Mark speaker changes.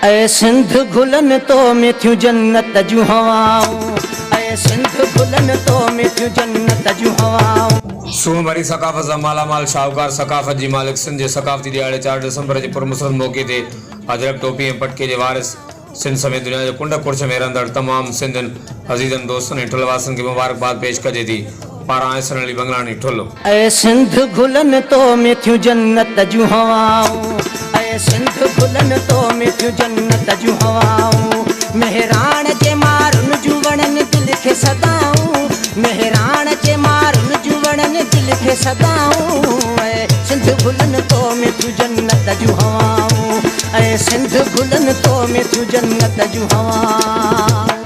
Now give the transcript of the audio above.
Speaker 1: ऐ सिंध गुलन तो मिठियूं जन्नत जूं हवाऊं, ऐ सिंध गुलन तो मिठियूं जन्नत जूं हवाऊं।
Speaker 2: सूमरी सकाफ़त सां मालामाल शाहूकार सकाफ़त जी मालिक सिंध जे सकाफ़ती ॾियारे 4 दिसंबर जे पुरमसरत मौक़े ते अजरक टोपी ऐं पटके जे वारिस सिंध समेत दुनिया जो कुंड कुर्छ में रहंदड़ तमामु सिंधियुनि अज़ीज़नि दोस्तनि ऐं ठुलवासियुनि खे मुबारकबाद पेश कजे थी। पारां आयसर अली बंगलानी ठुल्लो।
Speaker 1: ऐ सिंध गुलन तो मिठियूं जन्नत जूं हवाऊं, ऐ सिंध गुलन तो मिठियूं जन्नत जूं हवाऊं। मेहरान जे मारुनि जूं वणनि दिलि खे सदाऊं, मेहरान जे मारुनि जूं वणनि दिलि खे सदाऊं। ऐ सिंध गुलन तो मिठियूं जन्नत जूं हवाऊं, ऐ सिंध गुलन तो मिठियूं जन्नत जूं हवाऊं।